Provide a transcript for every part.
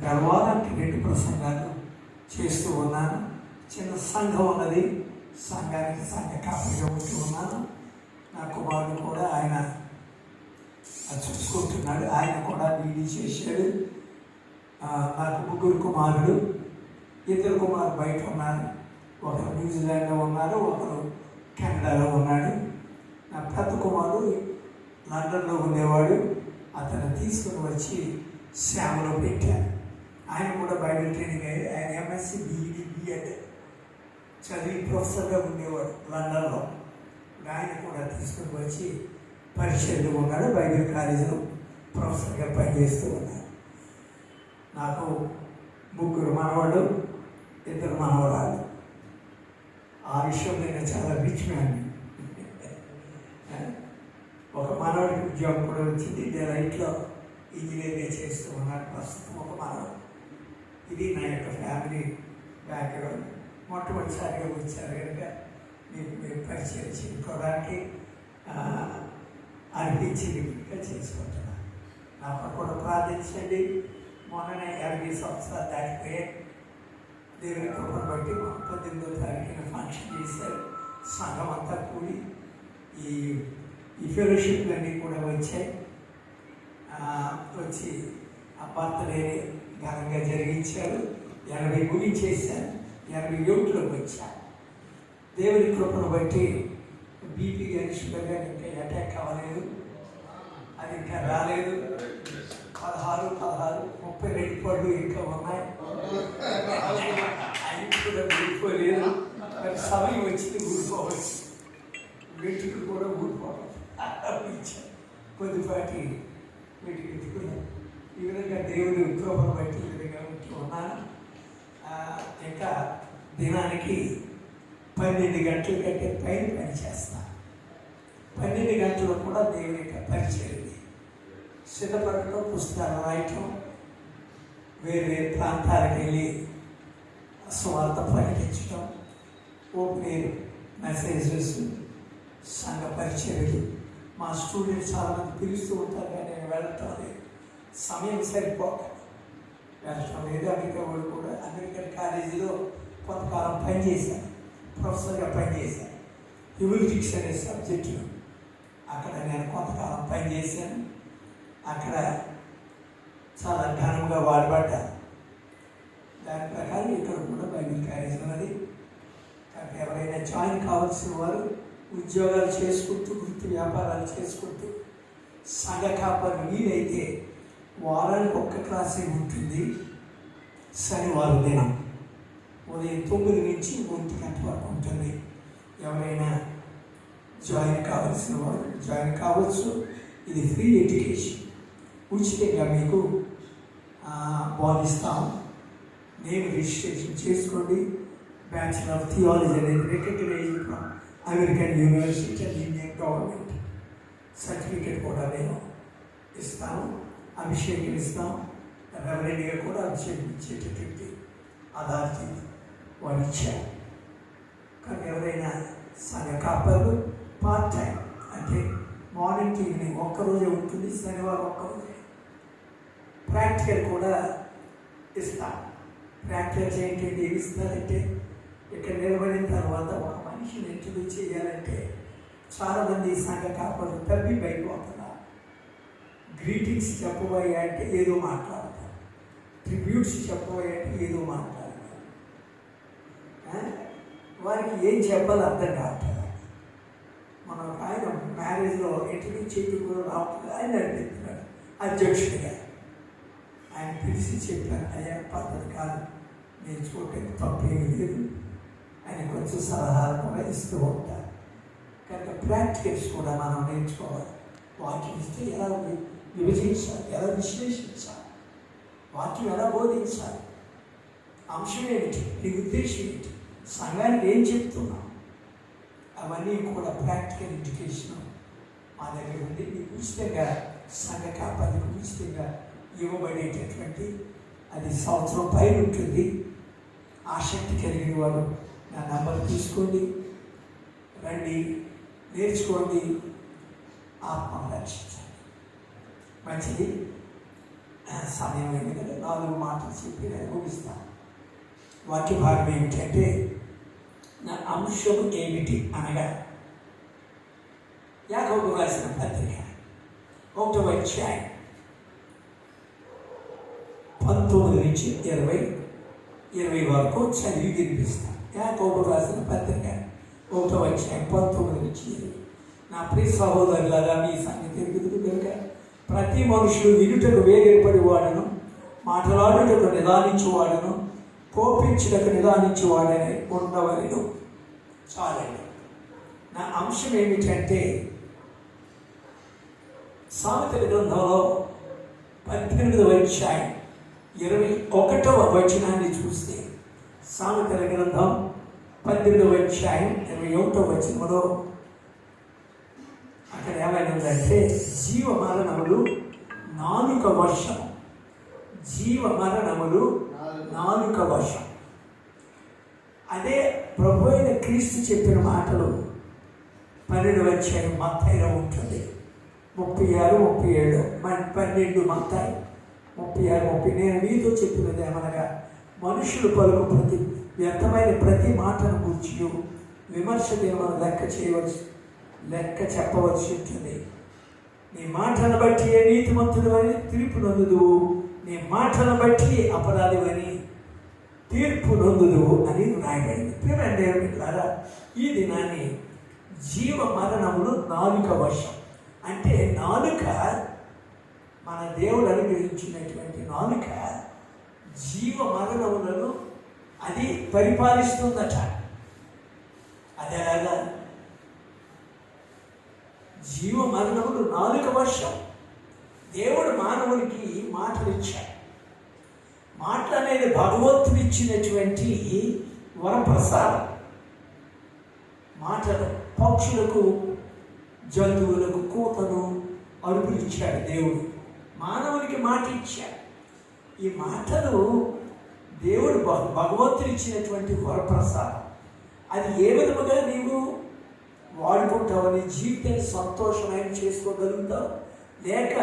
గర్వాలంటే 2 ప్రసంగాలు చేస్తూ ఉన్నాను. చిన్న సంఘం ఉన్నది, సంఘానికి సంఘ కాపరిగా ఉంటూ ఉన్నాను. నా కుమారుడు కూడా ఆయన చూసుకుంటున్నాడు. ఆయన కూడా బీడీ చేశాడు. నాకు 3 కుమారులు, 2 కుమారులు బయట ఉన్నారు. ఒకరు న్యూజిలాండ్లో ఉన్నారు, ఒకరు కెనడాలో ఉన్నాడు. నా పెద్ద కుమారుడు లండన్లో ఉండేవాడు. అతను తీసుకుని వచ్చి శ్యామలో పెట్టాను. ఆయన కూడా బైబిల్ ట్రైనింగ్ అయ్యి ఆయన ఎంఎస్సి బీఈడి బిఎడ్ చదివి ప్రొఫెసర్గా ఉండేవాడు లండన్లో. ఆయన కూడా తీసుకుని వచ్చి పరిచయంలో ఉన్నాడు. బైబిల్ కాలేజీలో ప్రొఫెసర్గా పనిచేస్తూ ఉన్నాడు. నాకు 3 మనవాళ్ళు, 2 మనవరాలు. ఆ విషయం నేను చాలా రిచ్ మ్యాన్. ఒక మనవాడికి ఉద్యోగం కూడా వచ్చింది. డెలైట్లో ఇంజనీరింగ్ చేస్తూ ఉన్నాడు ప్రస్తుతం. ఒక మనవాడు. ఇది నా యొక్క ఫ్యామిలీ బ్యాక్గ్రౌండ్. మొట్టమొదటిసారిగా వచ్చారు కనుక మీరు పరిచయం చేసుకోవడానికి అనిపించిందిగా చేసుకుంటున్నాను. నాకు కూడా ప్రార్థించండి. మొన్ననే 50 సంవత్సరాలు దాటిపోయే దేవుని కృపను బట్టి 19వ తారీఖున ఫంక్షన్ చేశారు. సంఘం అంతా కూడి ఈ ఫెలోషిప్లన్నీ కూడా వచ్చాయి. వచ్చి ఆ బర్త్డే ఘనంగా జరిగించారు. 80 ముగించేశారు. 81లోకి వచ్చారు. దేవుని కృపను బట్టి బీపీ కానీ షుగర్ కానీ ఇంకా అటాక్ అవ్వలేదు. అది ఇంకా రాలేదు. 16 32 పళ్ళు ఇంకా ఉన్నాయి. అవి కూడా ఊడిపోలేదు. మరి సమయం వచ్చింది ఊడిపోవచ్చు. వెంట్రుకలు కూడా ఊడిపోవచ్చు. కొద్దిపాటి వీటికి వెతుకున్నాం. ఈ విధంగా దేవుడి కృపను బట్టి ఈ విధంగా ఉంటూ ఉన్నాను. ఇంకా దినానికి 12 గంటల కంటే పైన పనిచేస్తాను. 12 గంటలు కూడా దేవుని యొక్క పరిచయం, సిద్ధపడటం, పుస్తకాలు రాయటం, వేరే ప్రాంతాలకు వెళ్ళి స్వార్థ ప్రకటించడం, ఓపెన్ మెసేజెస్, సంఘ పరిచర్యలు. మా స్టూడెంట్స్ చాలామంది పిలుస్తూ ఉంటారు కానీ నేను వెళ్ళటం లేదు. సమయం సరిపోక వెళ్ళటం లేదు. అమెరికన్ కాలేజీలో కొంతకాలం పనిచేశాను. ప్రొఫెసర్గా పనిచేశాను. హ్యూమనిటిక్స్ అనే సబ్జెక్టులో అక్కడ నేను కొంతకాలం పనిచేశాను. అక్కడ చాలా ఘనంగా వాడబడ్డాను. దాని ప్రకారం ఇక్కడ కూడా బైబిల్ కాలేజ్ ఉన్నది. కాబట్టి ఎవరైనా జాయిన్ కావాల్సిన వారు ఉద్యోగాలు చేసుకుంటూ, వృత్తి వ్యాపారాలు చేసుకుంటూ, సంఘ కాపరి వీలైతే వారానికి 1 క్లాసే ఉంటుంది. శనివారం దినం ఉదయం 9 నుంచి 1 గంట వరకు ఉంటుంది. ఎవరైనా జాయిన్ కావాల్సిన వారు జాయిన్ కావచ్చు. ఇది ఫ్రీ ఎడ్యుకేషన్. ఉచితంగా మీకు బోధిస్తాం. నేమ్ రిజిస్ట్రేషన్ చేసుకోండి. బ్యాచిలర్ ఆఫ్ థియాలజీ అనేది recognised from American university and Indian government. Certificate కూడా నేను ఇస్తాను. అభిషేకం ఇస్తాం. రెవరెండ్గా కూడా అభిషేకించేటటువంటి అథారిటీ వారు ఇచ్చారు. కానీ ఎవరైనా సంఘ కాపర్లు పార్ట్ టైం అంటే మార్నింగ్ టు ఈవినింగ్ ఒక్కరోజే ఉంటుంది. శనివారం ఒక్కరోజే. ప్రాక్టికల్ కూడా ఇస్తాం. ప్రాక్టికల్ ఏంటంటే ఏమి ఇస్తారంటే ఇక్కడ నిలబడిన తర్వాత ఒక మనిషిని ఇంట్రడ్యూస్ చేయాలంటే చాలామంది సంఘ కాపర్లు తప్పిపోతున్నారు. గ్రీటింగ్స్ చెప్పబోయే అంటే ఏదో మాట్లాడతారు. ట్రిబ్యూట్స్ చెప్పబోయే అంటే ఏదో మాట్లాడతారు. వారికి ఏం చెప్పాలో అర్థం కావట్లేదు. మన ఆయన మ్యారేజ్లో ఇంట్రడ్యూస్ చేయడం కూడా రావట్లేదు. ఆయన నడిపిస్తున్నాడు అధ్యక్షుడిగా. ఆయన పిలిచి చెప్పాను, అయ్యా పద్ధతి కాదు, నేర్చుకోవటానికి తప్పేమీ లేదు. ఆయన కొంచెం సలహాలు కూడా ఇస్తూ ఉంటారు. కనుక ప్రాక్టికల్స్ కూడా మనం నేర్చుకోవాలి. వాక్యం ఇస్తే ఎలా విభజించాలి, ఎలా విశ్లేషించాలి, వాక్యం ఎలా బోధించాలి, అంశం ఏమిటి, నీ ఉద్దేశం ఏంటి, సంఘానికి ఏం చెప్తున్నాం, అవన్నీ కూడా ప్రాక్టికల్ ఎడ్యుకేషన్ మా దగ్గర ఉంది. మీకు ఉచితంగా సంఘ కాపానికి ఉచితంగా ఇవ్వబడేటటువంటి అది సంవత్సరం పైన ఉంటుంది. ఆసక్తి కలిగిన వారు నా నంబర్ తీసుకోండి, రండి, నేర్చుకోండి, ఆత్మను రక్షించండి. మంచిది. సమయం అయింది కదా, 4 మాటలు చెప్పి నేను ముగిస్తాను. వాక్య భాగం ఏమిటంటే, నా అంశము ఏమిటి అనగా, యాకోబు రాసిన పత్రిక 1వ అధ్యాయం 19 నుంచి 20 వరకు చదివి వినిపిస్తాను. యాకోబు రాసిన పత్రిక 1వ అధ్యాయం 19 నుంచి 20. నా ప్రియ సహోదరులారా, మీ సంగతి ఎరుగుతుంది కనుక ప్రతి మనుషుడు వినుటకు వేగిరపడి వాడును, మాట్లాడుటకు నిదానించువాడును, కోపించుటకు నిదానించువాడని ఉండవలను. చాలండి. నా అంశం ఏమిటంటే, సామెతల గ్రంథంలో 18వ అధ్యాయం 21వ వచనాన్ని చూస్తే, సామెతల గ్రంథం 18వ అధ్యాయం 21వ వచనంలో అక్కడ ఏమైనా ఉందంటే, జీవ మరణములు నాలుక వశం. జీవ మరణములు నాలుక వశం. అదే ప్రభు అయిన క్రీస్తు చెప్పిన మాటలు 12వ అధ్యాయం మత్తయిలో ఉంటుంది. 36, 37, 12 మత్తయి 36, 30. నేను మీతో చెప్పినది ఏమనగా, మనుషులు పలుకు ప్రతి వ్యర్థమైన ప్రతి మాటను గురించి విమర్శ దేవుని లెక్క చెప్పవలసి ఉంటుంది. నీ మాటను బట్టి ఏ నీతిమంతుడు అని తీర్పు నొందుదువు, నీ మాటను బట్టి అపరాధివని తీర్పు నొందుదువు అని రాయబడింది. ప్రియమైన దేవుని ద్వారా ఈ దినాన్ని జీవ మరణములు నాలుక వశం అంటే, నాలుక మన దేవుడు అనుగ్రహించినటువంటి నాలుక జీవ మరణములను అది పరిపాలిస్తుందట. అది ఎలాగా? జీవ మరణములు నాలుక వశం. దేవుడు మానవునికి మాటలు ఇచ్చాడు. మాటలు అనేది భగవంతుడు ఇచ్చినటువంటి వరప్రసాదం. మాటలు పక్షులకు, జంతువులకు కూతను, అరుపులు ఇచ్చాడు దేవుడు. మానవునికి మాట ఇచ్చాడు. ఈ మాటలు దేవుడు భగవంతుడు ఇచ్చినటువంటి వరప్రసాదం. అది ఏ విధముగా నీవు వాడుకుంటావు? నీ జీవితాన్ని సంతోషమైన చేసుకోగలుగుతావు, లేక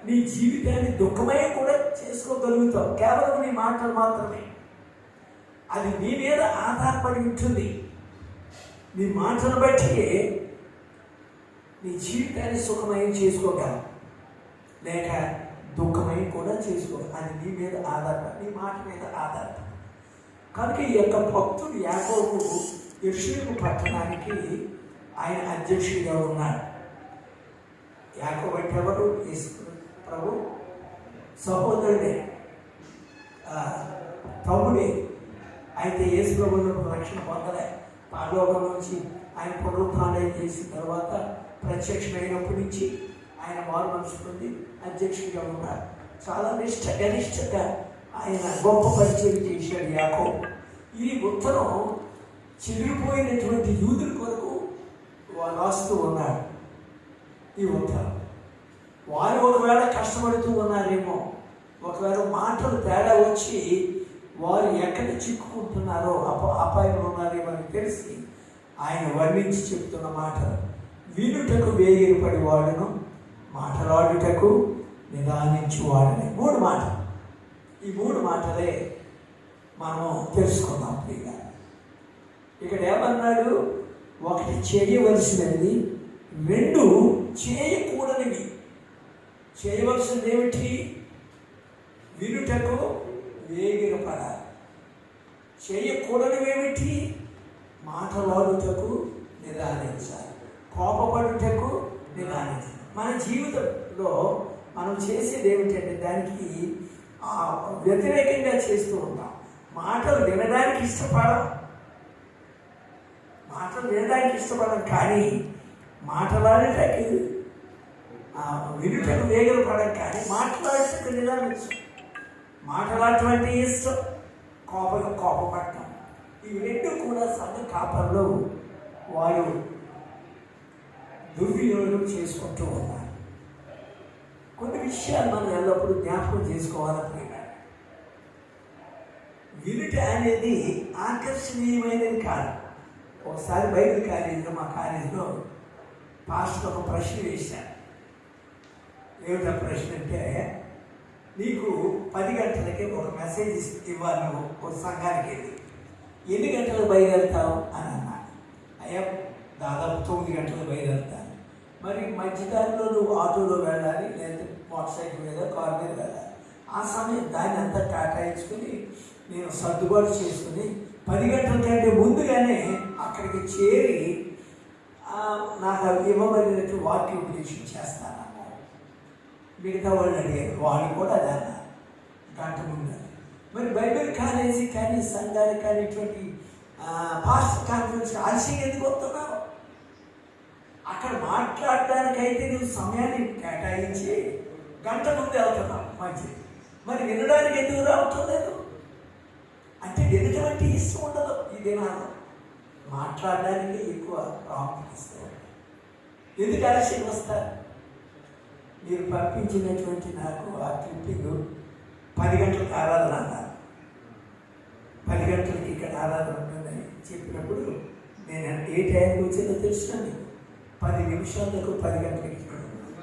నీ జీవితాన్ని దుఃఖమై కూడా చేసుకోగలుగుతావు. కేవలం నీ మాటలు మాత్రమే. అది నీ మీద ఆధారపడి ఉంటుంది. నీ మాటను బట్టి నీ జీవితాన్ని సుఖమయం చేసుకోగలవు, లేక దుఃఖమయం కూడా చేసుకోగలవు. అది నీ మీద ఆధారపడి, నీ మాట మీద ఆధారపడి. కనుక ఈ యొక్క భక్తుడు యాకోబు యెరూషలేము పట్టణానికి ఆయన అధ్యక్షుడిగా ఉన్నాడు. యాకోబు అంటే ఎవరు? యేసు ప్రభు సహోదరుడే, తమ్ముడే. అయితే యేసు ప్రభువులకు రక్షణ పొందలే. పరలోకం నుంచి ఆయన పునరుత్థానం చేసిన తర్వాత ప్రత్యక్షమైనప్పటి నుంచి ఆయన మారు మనసు పొంది అధ్యక్షుడిగా ఉన్నారు. చాలా గనిష్టగా ఆయన గొప్ప పరిచయం చేశాడు యాకోబు. ఈ ఉత్తరం చెదిరిపోయినటువంటి యూదుల కొరకు రాస్తూ ఉన్నాడు. ఈ ఉత్తరం వారు ఒకవేళ కష్టపడుతూ ఉన్నారేమో, ఒకవేళ మాటలు తేడా వచ్చి వారు ఎక్కడ చిక్కుకుంటున్నారో, అపాయంలో ఉన్నారేమో అని తెలిసి ఆయన వర్ణించి చెప్తున్న మాటలు, వినుటకు వేగిరపడి వాడును, మాటలాడుటకు నిదానించి వాడని 3 మాటలు. ఈ 3 మాటలే మనము తెలుసుకుందాం. ప్రియుగా ఇక్కడ ఏమన్నాడు? 1 చేయవలసినది, 2 చేయకూడనివి. చేయవలసింది ఏమిటి? వినుటకు వేగిరపడాలి. చేయకూడనివి ఏమిటి? మాటలాడుటకు నిదానించాలి, కోపపడుటకు నిదానించాలి. మన జీవితంలో మనం చేసేది ఏమిటంటే దానికి వ్యతిరేకంగా చేస్తూ ఉంటాం. మాటలు వినడానికి ఇష్టపడం, కానీ మాట్లాడేటకి వినుటకు వేగలు పడం, కానీ మాట్లాడేటకు నిదానించం. మాట్లాడటం అంటే ఇష్టం, కోపపడటం. ఈ 2 కూడా సంఘ కాపర్లు వారు దుర్వినియోగం చేసుకుంటూ ఉన్నారు. కొన్ని విషయాలు మనం ఎల్లప్పుడూ జ్ఞాపకం చేసుకోవాలని. వినుట అనేది ఆకర్షణీయమైనది కాదు. ఒకసారి బైబిల్ కాలేజీలో, మా కాలేజీలో పాస్టర్ ఒక ప్రశ్న వేశారు. ఏమిటా ప్రశ్న అంటే, నీకు 10 గంటలకి ఒక మెసేజ్ ఇవ్వాలి, నువ్వు ఒక సంఘానికి వెళ్ళి ఎన్ని గంటలకు బయలుదేరుతావు అని అన్నాడు. అయ్యా దాదాపు 9 గంటలకు బయలుదేరుతాను. మరి మధ్యదారిలో నువ్వు ఆటోలో వెళ్ళాలి, లేదా మోటార్ సైకిల్ మీద కారు మీద వెళ్ళాలి. ఆ సమయం దాన్ని అంతా కేటాయించుకుని నేను సర్దుబాటు చేసుకుని 10 గంటల కంటే ముందుగానే అక్కడికి చేరి నాకు ఇవ్వబడినట్టు వాక్యోపదేశం చేస్తానన్నారు. మిగతా వాళ్ళు అడిగారు, వాళ్ళు కూడా అది అన్నారు గంట ముందు. మరి బైబిల్ కాలేజీ కానీ సంఘాలు కానీ ఇటువంటి పాస్టర్ కాన్ఫరెన్స్ ఆలస్యం ఎందుకు వస్తున్నావు? అక్కడ మాట్లాడడానికైతే నువ్వు సమయాన్ని కేటాయించి గంట ముందు వెళ్తున్నావు మంచిది. మరి వినడానికి ఎందుకు రావటం లేదు అంటే వినటం అంటే ఇష్టం ఉండదు. ఈ దినాల్లో మాట్లాడడానికి ఎక్కువ ప్రాముఖ్యత ఇస్తారు. ఎందుకు ఆలస్యం వస్తారు? మీరు పంపించినటువంటి నాకు ఆ క్లిప్పింగ్ 10 గంటలకు ఆరాధన అన్నారు. 10 గంటలకి ఇక్కడ ఆరాధన ఉంటుందని చెప్పినప్పుడు నేను ఏ టైంకి వచ్చేదో తెలుసునండి. 10 నిమిషాలకు 10 గంటలకి ఇక్కడ ఉన్నాను.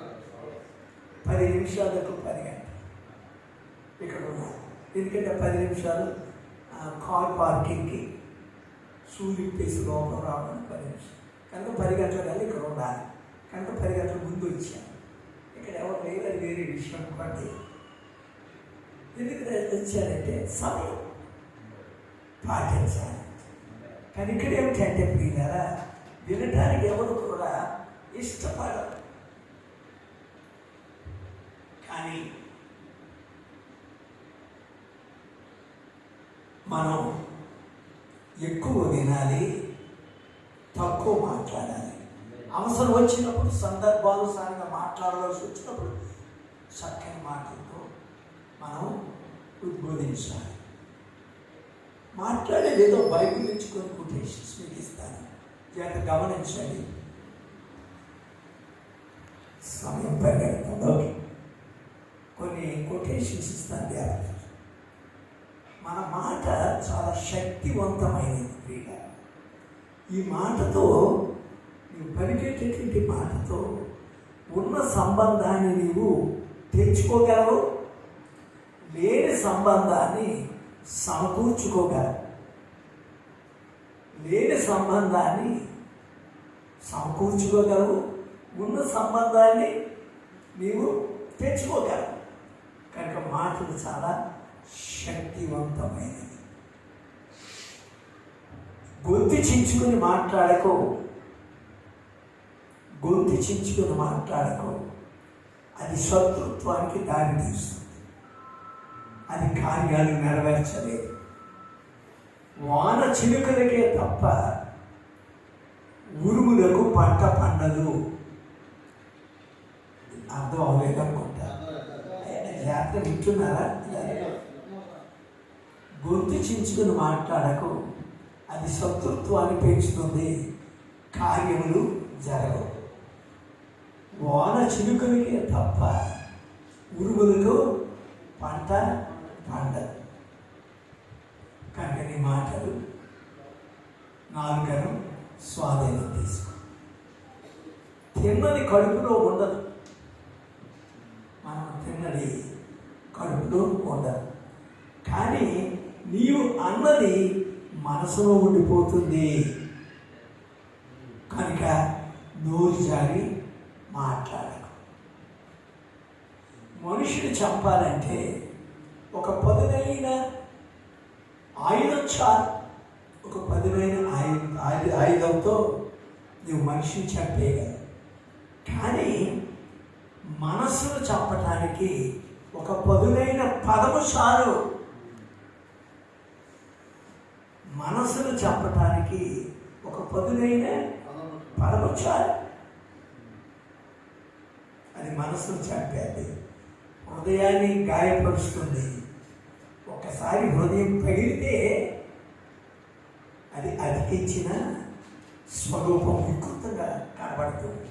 10 నిమిషాలకు 10 గంటలు ఇక్కడ ఉన్నాను. ఎందుకంటే 10 నిమిషాలు కార్ పార్కింగ్కి సూర్యుపేసి లోపల రావడానికి 10 నిమిషాలు కనుక 10 గంటల కానీ ఇక్కడ ఉండాలి. కనుక 10 గంటల ముందు వచ్చాను. ఇక్కడ ఎవరు లేరు, అది వేరే విషయం అనుకోండి. ఎందుకు వచ్చానంటే సమయం పాటించాలి. కానీ ఇక్కడ ఏమిటంటే ప్రియులారా, వినటానికి ఎవరు కూడా ఇష్టపడరు. కానీ మనం ఎక్కువ వినాలి, తక్కువ మాట్లాడాలి. అవసరం వచ్చినప్పుడు సందర్భానుసారంగా మాట్లాడవలసి వచ్చినప్పుడు చక్కని మాటలతో మనం ఉద్బోధించాలి. మాట్లాడేది ఏదో బైబిల్ నుంచి కొన్ని కొటేషన్స్ మీకు ఇస్తాను, జాగ్రత్త గమనించండి. సమయం పరిగెడుతుంది. ఓకే, కొన్ని కొటేషన్స్ ఇస్తాను జాగ్రత్త. మన మాట చాలా శక్తివంతమైనది ప్రియ. ఈ మాటతో నువ్వు పలికేటటువంటి మాటతో ఉన్న సంబంధాన్ని నీవు తెచ్చుకోగలవు, లేని సంబంధాన్ని సమకూర్చుకోగలవు. లేని సంబంధాన్ని సమకూర్చుకోగలవు, ఉన్న సంబంధాన్ని నీవు తెచ్చుకోగలవు. కనుక మాటలు చాలా శక్తివంతమైనది. గొంతు చించుకుని మాట్లాడకు, గొంతు చించుకుని మాట్లాడకు. అది శత్రుత్వానికి దారి తీస్తుంది, అది కార్యాలు నెరవేర్చలేదు. వాన చిలుకలకే తప్ప ఉరుములకు పంట పండదు. అర్థం అవ్వలేదనుకుంటా. జాగ్రత్త వింటున్నారా? గొంతు చించుకుని మాట్లాడకు, అది శత్రుత్వాన్ని పెంచుతుంది, కార్యములు జరగవు. వాన చిలుకలకే తప్ప ఉరుములకు పంట పండదు. కనుక నీ మాటలు నాలుకను స్వాధీనం తీసుకో. తిన్నది కడుపులో ఉండదు, మనం తిన్నది కడుపులో ఉండదు. కానీ నీవు అన్నది మనసులో ఉండిపోతుంది. కనుక నోరు జారి మాట్లాడకు. మనుషుని చంపాలంటే ఒక పదునైన ఆయుధం చాలు. ఒక పదునైన ఆయుధంతో నువ్వు మనిషిని చంపేయగలవు. కానీ మనస్సును చంపటానికి ఒక పదునైన పదము చాలు. మనసును చంపటానికి ఒక పదునైన పదము చాలు. అది మనసును చంపేది, హృదయాన్ని గాయపరుస్తుంది. ఒకసారి హృదయం పగిలితే అది అతికించిన స్వరూపం వికృతంగా కనబడుతుంది.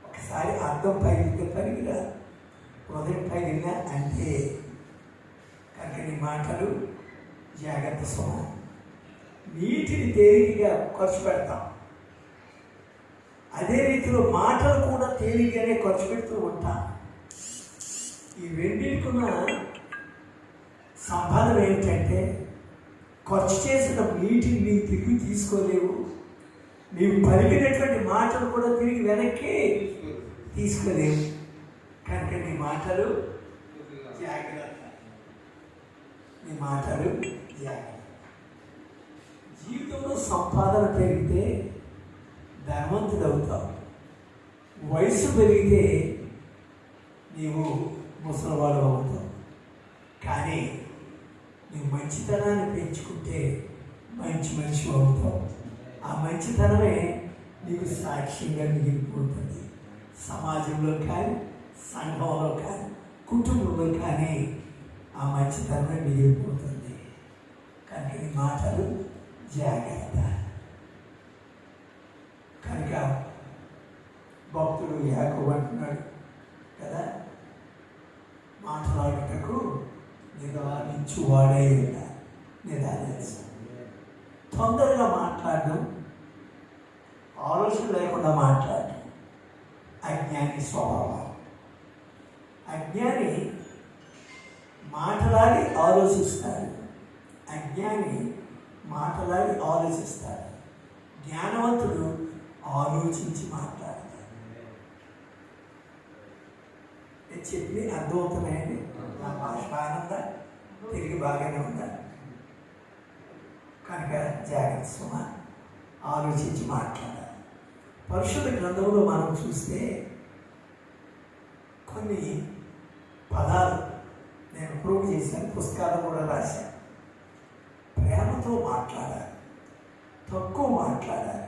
ఒకసారి అర్థం పగిలితే పగిలిరా, హృదయం పగిలిన అంటే. కనుక నీ మాటలు జాగ్రత్త సుమ. నీటిని తేలికగా ఖర్చు పెడతాం, అదే రీతిలో మాటలు కూడా తేలికగానే ఖర్చు పెడుతూ ఉంటాం. ఈ రెండింటికున్న సంబంధం ఏంటంటే, ఖర్చు చేసిన నీటిని నీవు తిరిగి తీసుకోలేవు, నీవు పలికినటువంటి మాటలు కూడా తిరిగి వెనక్కి తీసుకోలేవు. కనుక నీ మాటలు జాగ్రత్త, నీ మాటలు జాగ్రత్త. జీవితంలో సంపాదన పెరిగితే ధనవంతుడు అవుతావు, వయసు పెరిగితే నీవు ముసలివాడు అవుతావు. కానీ నువ్వు మంచితనాన్ని పెంచుకుంటే మంచి మనిషి అవుతావు. ఆ మంచితనమే నీకు సాక్ష్యంగా మిగిలిపోతుంది. సమాజంలో కానీ, సంఘంలో కానీ, కుటుంబంలో కానీ ఆ మంచితనమే మిగిలిపోతుంది. కనుక ఈ మాటలు జాగ్రత్త. కనుక భక్తుడు యాకోబు అంటున్నాడు కదా, మాట్లాడుటకు నిదానించువాడే నిదానించు. తొందరగా మాట్లాడడం, ఆలోచన లేకుండా మాట్లాడడం అజ్ఞాని స్వభావం. అజ్ఞాని మాట్లాడి ఆలోచిస్తాడు, అజ్ఞాని మాట్లాడి ఆలోచిస్తాడు. జ్ఞానవంతుడు ఆలోచించి మాట్లాడతాడు. నేను చెప్పి అర్థమవుతున్నాయండి? నా భాష బాగుందా? తిరిగి బాగానే ఉందా? కనుక జాగ్రత్త సుమ, ఆలోచించి మాట్లాడాలి. పరిశుద్ధ గ్రంథంలో మనం చూస్తే కొన్ని పదాలు నేను ప్రూవ్ చేశాను, పుస్తకాలు కూడా రాశాను. ప్రేమతో మాట్లాడాలి, తక్కువ మాట్లాడాలి,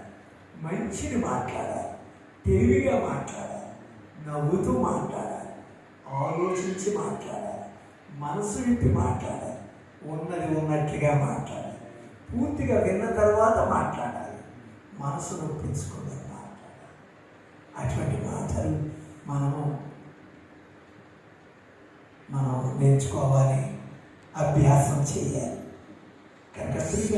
మంచిని మాట్లాడాలి, తెలివిగా మాట్లాడాలి, నవ్వుతూ మాట్లాడాలి, ఆలోచించి మాట్లాడాలి, మనసు విప్పి మాట్లాడాలి, ఉన్నది ఉన్నట్లుగా మాట్లాడాలి, పూర్తిగా విన్న తర్వాత మాట్లాడాలి, మనసు నొప్పించుకుని మాట్లాడాలి. అటువంటి మాటలు మనం నేర్చుకోవాలి, అభ్యాసం చేయాలి. కనుక